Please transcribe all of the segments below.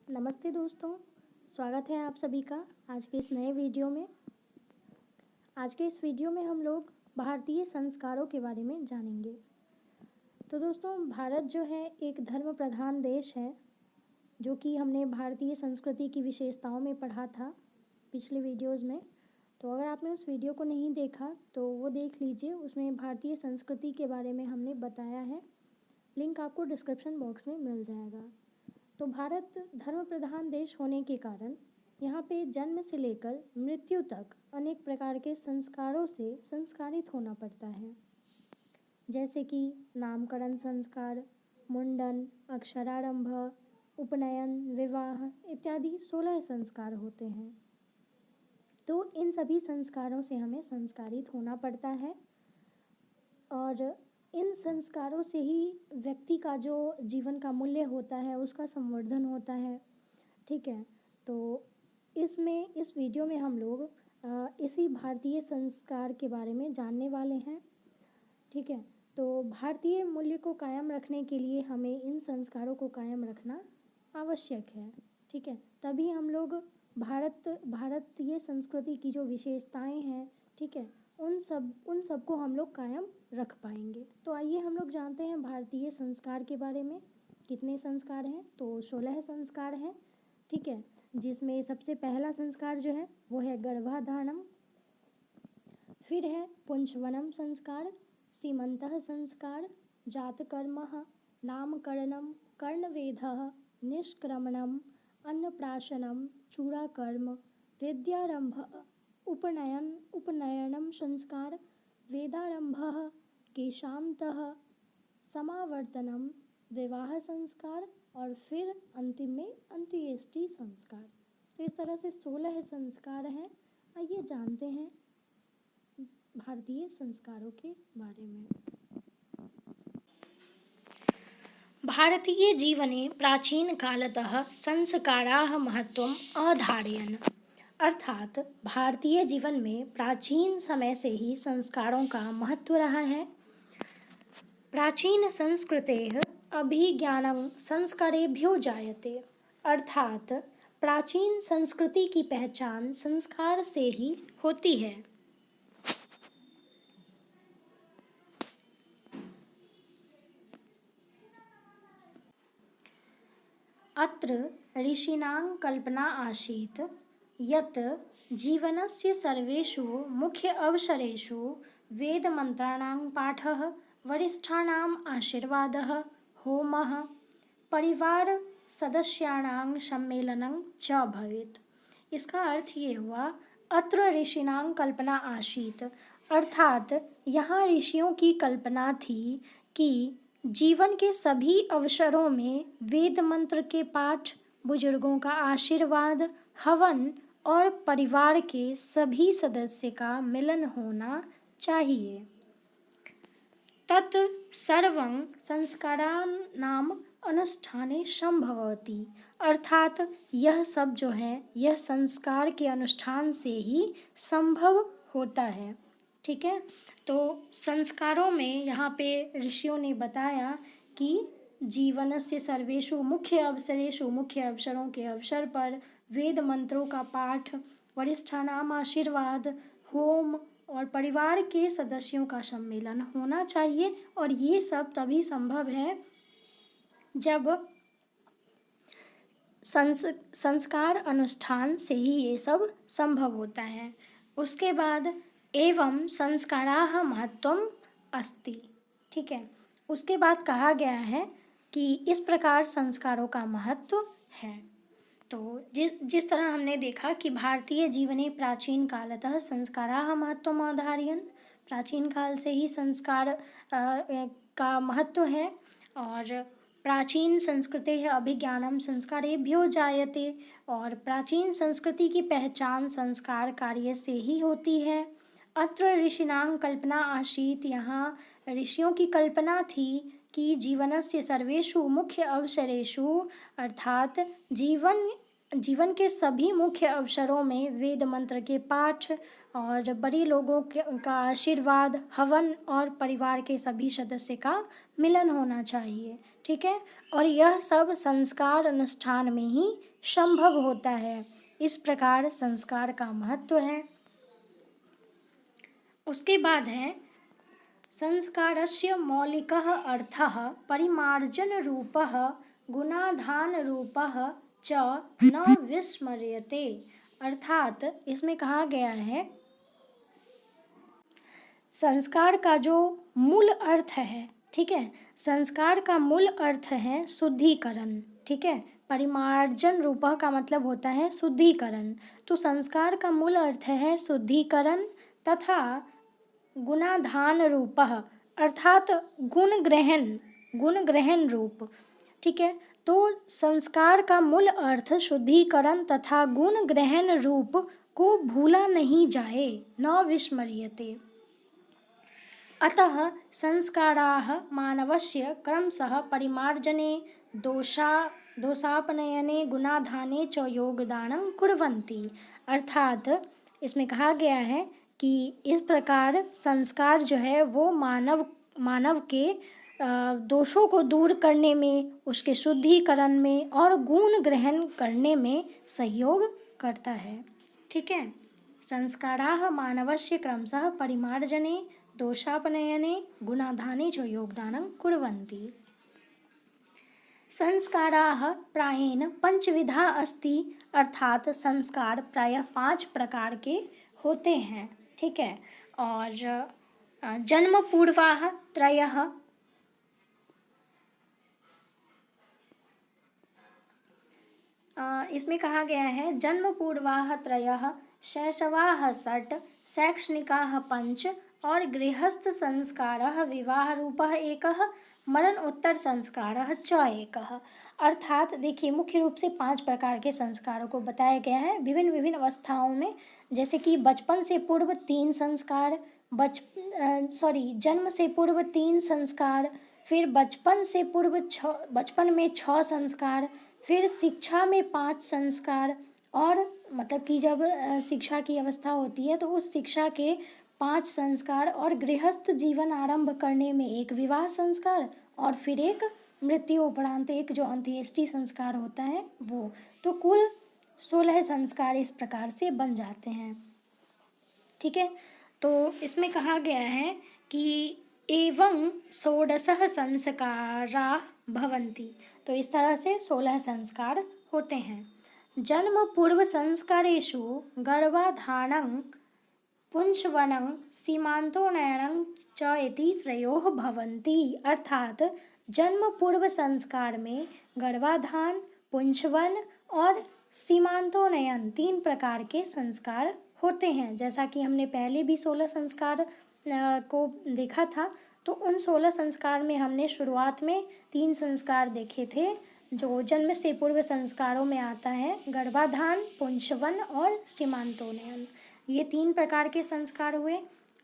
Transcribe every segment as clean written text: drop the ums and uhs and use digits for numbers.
नमस्ते दोस्तों, स्वागत है आप सभी का आज के इस नए वीडियो में। आज के इस वीडियो में हम लोग भारतीय संस्कारों के बारे में जानेंगे। तो दोस्तों, भारत जो है एक धर्म प्रधान देश है, जो कि हमने भारतीय संस्कृति की विशेषताओं में पढ़ा था पिछले वीडियोज़ में। तो अगर आपने उस वीडियो को नहीं देखा तो वो देख लीजिए, उसमें भारतीय संस्कृति के बारे में हमने बताया है। लिंक आपको डिस्क्रिप्शन बॉक्स में मिल जाएगा। तो भारत धर्म प्रधान देश होने के कारण यहाँ पे जन्म से लेकर मृत्यु तक अनेक प्रकार के संस्कारों से संस्कारित होना पड़ता है, जैसे कि नामकरण संस्कार, मुंडन, अक्षरारंभ, उपनयन, विवाह इत्यादि 16 संस्कार होते हैं। तो इन सभी संस्कारों से हमें संस्कारित होना पड़ता है और इन संस्कारों से ही व्यक्ति का जो जीवन का मूल्य होता है उसका संवर्धन होता है। ठीक है, तो इस वीडियो में हम लोग इसी भारतीय संस्कार के बारे में जानने वाले हैं। ठीक है, तो भारतीय मूल्य को कायम रखने के लिए हमें इन संस्कारों को कायम रखना आवश्यक है। ठीक है, तभी हम लोग भारतीय संस्कृति की जो विशेषताएं हैं, ठीक है, उन सब को हम लोग कायम रख पाएंगे। तो आइए हम लोग जानते हैं भारतीय संस्कार के बारे में। कितने संस्कार हैं? तो 16 संस्कार हैं। ठीक है, जिसमें सबसे पहला संस्कार जो है वो है गर्भाधानम, फिर है पुंचवनम संस्कार, सीमंतः संस्कार, जातकर्मः, नामकरणम, कर्णवेधः, निष्क्रमणम, अन्नप्राशनम, चूड़ाकर्म, विद्यारंभ, उपनयनम संस्कार, वेदारंभः, केशांतः, समावर्तनम, विवाह संस्कार और फिर अंतिम में अंत्येष्टि संस्कार। तो इस तरह से 16 संस्कार हैं। आइए जानते हैं भारतीय संस्कारों के बारे में। भारतीय जीवने प्राचीनकालतः संस्काराः महत्वम् अधारयन्। अर्थात भारतीय जीवन में प्राचीन समय से ही संस्कारों का महत्व रहा है। प्राचीन संस्कृतेः अभिज्ञानं संस्कारेभ्यो जायते। अर्थात प्राचीन संस्कृति की पहचान संस्कार से ही होती है। अत्र ऋषीणां कल्पना आसीत् यत् जीवनस्य सर्वेषु मुख्य अवसरेषु वेदमन्त्राणां पाठः, वरिष्ठानाम् आशीर्वादः, होमः, परिवारसदस्यानां सम्मेलनं च भवेत्। इसका अर्थ ये हुआ, अत्र ऋषीणां कल्पना आसीत्, अर्थात यहाँ ऋषियों की कल्पना थी कि जीवन के सभी अवसरों में वेद मंत्र के पाठ, बुजुर्गों का आशीर्वाद, हवन और परिवार के सभी सदस्य का मिलन होना चाहिए। तत् सर्वं संस्काराणाम् अनुष्ठाने संभवति। अर्थात यह सब जो है यह संस्कार के अनुष्ठान से ही संभव होता है। ठीक है, तो संस्कारों में यहाँ पे ऋषियों ने बताया कि जीवनस्य सर्वेषु मुख्य अवसरों के अवसर पर वेद मंत्रों का पाठ, वरिष्ठानाम आशीर्वाद, होम और परिवार के सदस्यों का सम्मेलन होना चाहिए। और ये सब तभी संभव है जब संस्कार अनुष्ठान से ही ये सब संभव होता है। उसके बाद एवं संस्काराः महत्वम् अस्ति। ठीक है, उसके बाद कहा गया है कि इस प्रकार संस्कारों का महत्व है। तो जिस तरह हमने देखा कि भारतीय जीवने प्राचीन कालतः संस्काराः महत्वम् आधारयन्, प्राचीन काल से ही संस्कार का महत्व है। और प्राचीन संस्कृतेः अभिज्ञानं संस्कारेभ्यो जायते, और प्राचीन संस्कृति की पहचान संस्कार कार्य से ही होती है। अत्र ऋषीणां कल्पना आसीत्, यहाँ ऋषियों की कल्पना थी कि जीवनस्य सर्वेषु मुख्य अवसरेषु, अर्थात जीवन के सभी मुख्य अवसरों में वेद मंत्र के पाठ और बड़े लोगों का आशीर्वाद, हवन और परिवार के सभी सदस्य का मिलन होना चाहिए। ठीक है, और यह सब संस्कार अनुष्ठान में ही संभव होता है। इस प्रकार संस्कार का महत्व है। उसके बाद है संस्कारस्य मौलिकः अर्थः परिमार्जनरूपः गुणाधानरूपः च न विस्मर्यते। अर्थात इसमें कहा गया है संस्कार का जो मूल अर्थ है, ठीक है, संस्कार का मूल अर्थ है शुद्धिकरण, ठीक है। परिमार्जन रूपः का मतलब होता है शुद्धिकरण। तो संस्कार का मूल अर्थ है शुद्धिकरण तथा गुणाधान रूपः अर्थात गुण ग्रहण रूप, ठीक है। तो संस्कार का मूल अर्थ शुद्धिकरण तथा गुण ग्रहण रूप को भूला नहीं जाए, न विस्मर्यते। अतः संस्काराः मानवस्य क्रमशः परिमार्जने दोषापनयने गुणाधाने च योगदानं कुर्वन्ति। अर्थात इसमें कहा गया है कि इस प्रकार संस्कार जो है वो मानव के दोषों को दूर करने में, उसके शुद्धिकरण में और गुण ग्रहण करने में सहयोग करता है, ठीक है। संस्काराः मानवस्य क्रमशः परिमार्जने दोषापनयने गुणाधाने च योगदानं कुर्वन्ति। संस्काराः प्रायेण पंचविधा अस्ति। अर्थात संस्कार प्रायः 5 प्रकार के होते हैं, ठीक है। और जन्मपूर्वाः त्रयः, इसमें कहा गया है जन्मपूर्वाः त्रयः, शैशवाः षट्, शैक्षणिकाः 5 और गृहस्थ संस्कारः विवाहरूपः एकः, मरण उत्तर संस्कारः च एकः। अर्थात देखिए मुख्य रूप से 5 प्रकार के संस्कारों को बताया गया है विभिन्न विभिन्न अवस्थाओं में। जैसे कि बचपन से पूर्व 3 संस्कार, जन्म से पूर्व 3 संस्कार, फिर बचपन में 6 संस्कार, फिर शिक्षा में 5 संस्कार, और मतलब कि जब शिक्षा की अवस्था होती है तो उस शिक्षा के 5 संस्कार, और गृहस्थ जीवन आरंभ करने में एक विवाह संस्कार, और फिर एक मृत्यु उपरांत एक जो अंत्येष्टि संस्कार होता है वो। तो कुल 16 संस्कार इस प्रकार से बन जाते हैं, ठीक है। तो इसमें कहा गया है कि एवं 16 संस्कारा भवन्ति। तो इस तरह से 16 संस्कार होते हैं। जन्म पूर्व संस्कारेषु गर्भाधानं पुंसवनं सीमान्तोन्नयनं च इति त्रयोः भवन्ति। अर्थात जन्म पूर्व संस्कार में गर्भाधान, पुंसवन और सीमान्तोन्नयन 3 प्रकार के संस्कार होते हैं। जैसा कि हमने पहले भी 16 संस्कार को देखा था। तो उन 16 संस्कार में हमने शुरुआत में 3 संस्कार देखे थे जो जन्म से पूर्व संस्कारों में आता है, गर्भाधान, पुंसवन और सीमान्तोन्नयन। ये 3 प्रकार के संस्कार हुए।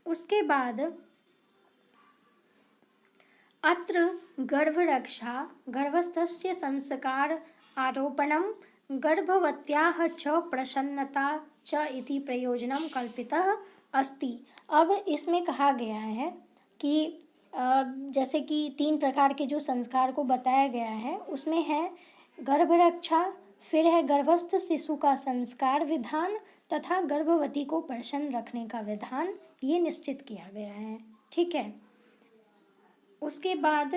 उसके बाद अत्र गर्भरक्षा, गर्भस्थस्य संस्कार आरोपणं, गर्भवत्याः च प्रसन्नता च इति प्रयोजनं कल्पितः अस्ति। अब इसमें कहा गया है कि जैसे कि 3 प्रकार के जो संस्कार को बताया गया है उसमें है गर्भरक्षा, फिर है गर्भस्थ शिशु का संस्कार विधान तथा गर्भवती को प्रसन्न रखने का विधान, ये निश्चित किया गया है, ठीक है। उसके बाद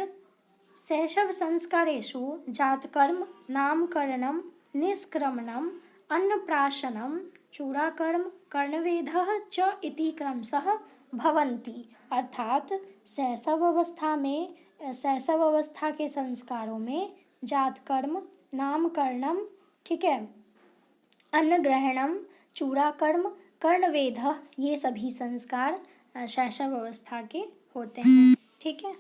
शैशव संस्कारेषु जातकर्म, नामकरणम, निष्क्रमणम, अन्नप्राशनम, चूड़ाकर्म, कर्णवेधः च इति क्रमशः भवन्ति। अर्थात शैशव अवस्था के संस्कारों में जातकर्म, नामकरणम, ठीक है, अन्नग्रहणम, चूड़ाकर्म, कर्णवेधः, ये सभी संस्कार शैशव अवस्था के होते हैं, ठीक है।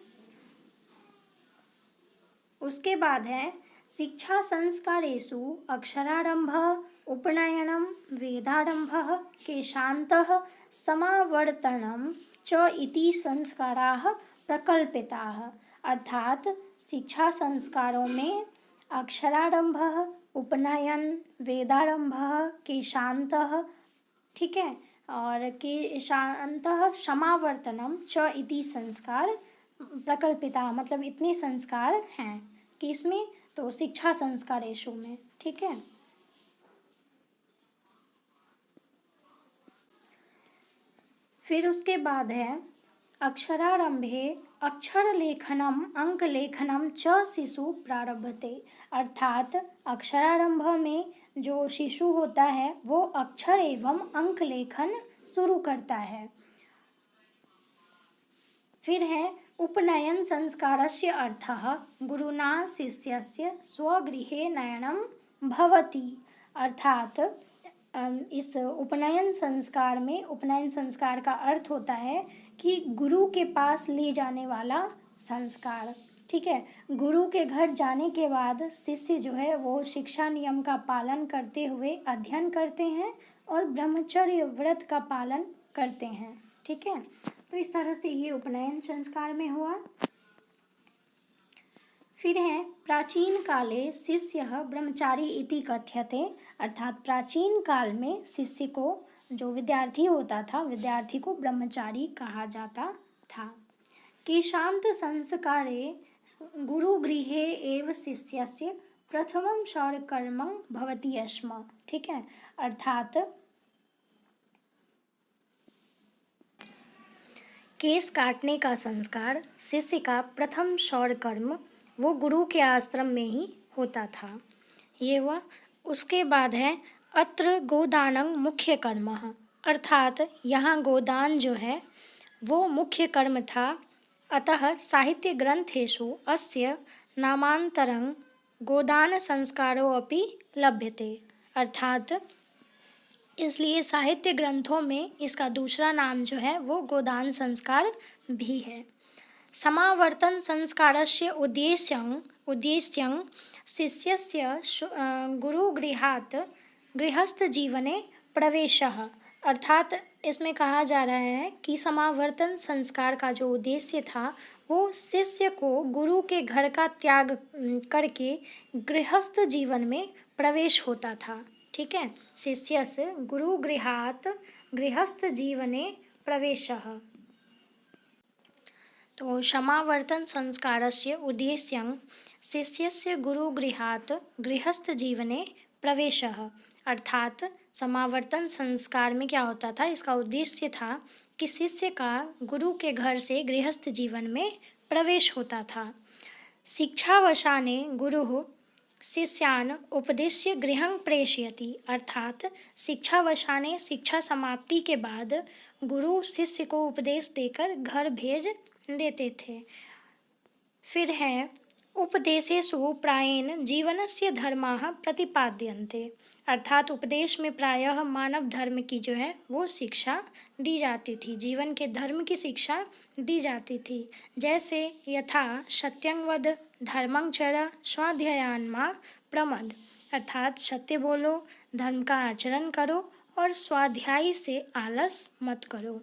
उसके बाद है शिक्षा संस्कारेषु अक्षरारंभः, उपनयनम, वेदारंभः, केशान्तः, समावर्तनम च इति संस्काराः प्रकल्पिताः। अर्थात शिक्षा संस्कारों में अक्षरारंभः, उपनयन, वेदारंभः, केशान्तः, ठीक है, और केशान्तः, समावर्तनम च इति संस्कार प्रकल्पिता, मतलब इतने संस्कार हैं कि इसमें तो शिक्षा संस्कारेषु में, ठीक है। फिर उसके बाद है अक्षरारंभे अक्षरलेखनम अंकलेखनम च शिशु प्रारभते, अर्थात अक्षरारंभ में जो शिशु होता है वो अक्षर एवं अंक लेखन शुरू करता है। फिर है उपनयन संस्कारस्य अर्थः गुरुना शिष्यस्य स्वगृहे नयनम भवति, अर्थात इस उपनयन संस्कार में उपनयन संस्कार का अर्थ होता है कि गुरु के पास ले जाने वाला संस्कार। ठीक है, गुरु के घर जाने के बाद शिष्य जो है वो शिक्षा नियम का पालन करते हुए अध्ययन करते हैं और ब्रह्मचर्य व्रत का पालन करते हैं। ठीक है, तो इस तरह से ये उपनयन संस्कार में हुआ। फिर है प्राचीन काले शिष्य ब्रह्मचारी इति कथ्यते, अर्थात प्राचीन काल में शिष्य को, जो विद्यार्थी होता था, विद्यार्थी को ब्रह्मचारी कहा जाता था। केशांत संस्कारे गुरुगृहे एव शिष्यस्य प्रथमं शौर्यकर्मं भवति स्म। ठीक है, अर्थात केस काटने का संस्कार शिष्य का प्रथम शौर्य कर्म वो गुरु के आश्रम में ही होता था, ये हुआ। उसके बाद है अत्र गोदानं मुख्य कर्म, अर्थात यहाँ गोदान जो है वो मुख्य कर्म था। अतः साहित्य ग्रंथेषु अस्य नामांतरं गोदान संस्कारो अपि लभ्यते, अर्थात इसलिए साहित्य ग्रंथों में इसका दूसरा नाम जो है वो गोदान संस्कार भी है। समावर्तन संस्कारस्य उद्देश्यं शिष्यस्य गुरुगृहात् गृहस्थ जीवने प्रवेशः, अर्थात इसमें कहा जा रहा है कि समावर्तन संस्कार का जो उद्देश्य था वो शिष्य को गुरु के घर का त्याग करके गृहस्थ जीवन में प्रवेश होता था। ठीक है, शिष्यस्य गुरुगृहात् गृहस्थ जीवने प्रवेशः। तो समावर्तन संस्कारस्य उद्देश्यं शिष्यस्य गुरुगृहात् गृहस्थ जीवने प्रवेशः, अर्थात समावर्तन संस्कार में क्या होता था, इसका उद्देश्य था कि शिष्य का गुरु के घर से गृहस्थ जीवन में प्रवेश होता था। शिक्षावसाने गुरुः शिष्यान् उपदिश्य गृहं प्रेषयति, अर्थात शिक्षावसाने शिक्षा समाप्ति के बाद गुरु शिष्य को उपदेश देकर घर भेज देते थे। फिर है उपदेशेषु प्रायेण जीवनस्य धर्माः प्रतिपाद्यन्ते, अर्थात उपदेश में प्रायः मानव धर्म की जो है वो शिक्षा दी जाती थी, जीवन के धर्म की शिक्षा दी जाती थी। जैसे यथा सत्यं वद धर्मं चर स्वाध्यायान् मा प्रमद, अर्थात सत्य बोलो, धर्म का आचरण करो और स्वाध्याय से आलस मत करो,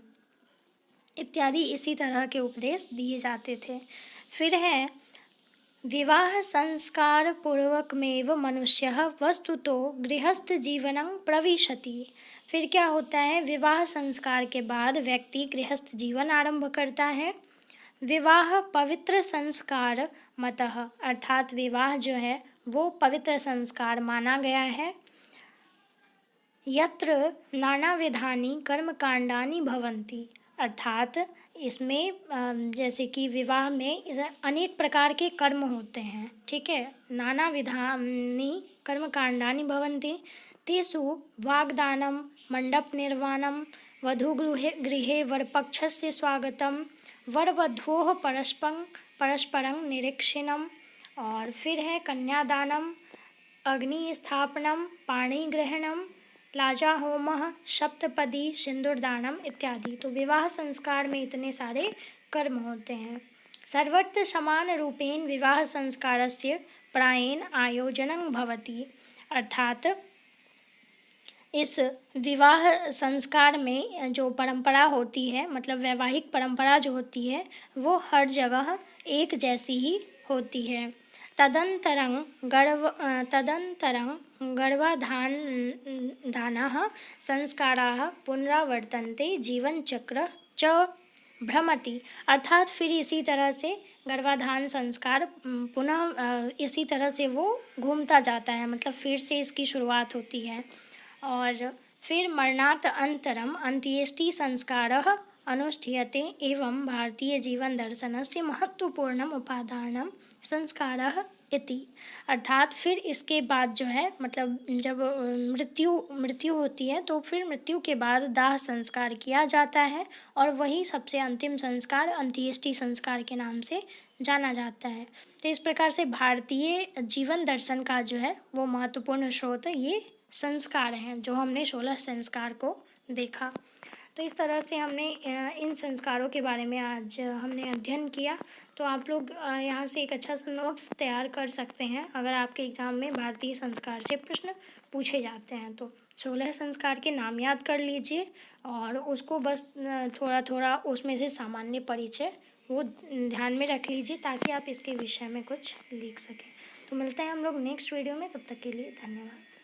इत्यादि इसी तरह के उपदेश दिए जाते थे। फिर है विवाह संस्कार पूर्वकमेव मनुष्यः वस्तुतो गृहस्थ जीवनं प्रविशति। फिर क्या होता है, विवाह संस्कार के बाद व्यक्ति गृहस्थ जीवन आरंभ करता है। विवाह पवित्र संस्कार मतः, अर्थात विवाह जो है वो पवित्र संस्कार माना गया है। यत्र नानाविधानि कर्मकांडानि भवन्ति, अर्थात इसमें जैसे कि विवाह में अनेक प्रकार के कर्म होते हैं। ठीक है, नाना विधानि कर्मकांडानि भवन्ति, तेषु वाग्दानं, मंडप निर्माणं, वधूगृहे वरपक्षस्य स्वागतं, वरवधोः परस्परं निरीक्षणम्, और फिर है कन्यादानम, अग्निस्थापनम, पाणिग्रहणम, लाजा होमः, सप्तपदी, सिंदूरदानम इत्यादि। तो विवाह संस्कार में इतने सारे कर्म होते हैं। सर्वत्र समान रूपेण विवाह संस्कारस्य प्रायेण आयोजनं भवति, अर्थात इस विवाह संस्कार में जो परंपरा होती है, मतलब वैवाहिक परंपरा जो होती है वो हर जगह एक जैसी ही होती है। तदंतरं गर्भाधानः संस्काराः पुनरावर्तन्ते जीवनचक्र च भ्रमति, अर्थात फिर इसी तरह से गर्भाधान संस्कार पुनः इसी तरह से वो घूमता जाता है, मतलब फिर से इसकी शुरुआत होती है। और फिर मरणात् अनन्तरम् अंत्येष्टि संस्कारः अनुष्ठीयते एवं भारतीय जीवन दर्शनस्य महत्वपूर्णम उपादानम संस्कारः इति। अर्थात फिर इसके बाद जो है मतलब जब मृत्यु होती है तो फिर मृत्यु के बाद दाह संस्कार किया जाता है और वही सबसे अंतिम संस्कार अंत्येष्टि संस्कार के नाम से जाना जाता है। तो इस प्रकार से भारतीय जीवन दर्शन का जो है वो महत्वपूर्ण स्रोत ये संस्कार हैं, जो हमने 16 संस्कार को देखा। तो इस तरह से हमने इन संस्कारों के बारे में आज हमने अध्ययन किया। तो आप लोग यहाँ से एक अच्छा सा नोट्स तैयार कर सकते हैं अगर आपके एग्ज़ाम में भारतीय संस्कार से प्रश्न पूछे जाते हैं तो। 16 संस्कार के नाम याद कर लीजिए और उसको बस थोड़ा थोड़ा उसमें से सामान्य परिचय वो ध्यान में रख लीजिए ताकि आप इसके विषय में कुछ लिख सकें। तो मिलते हैं हम लोग नेक्स्ट वीडियो में, तब तक के लिए धन्यवाद।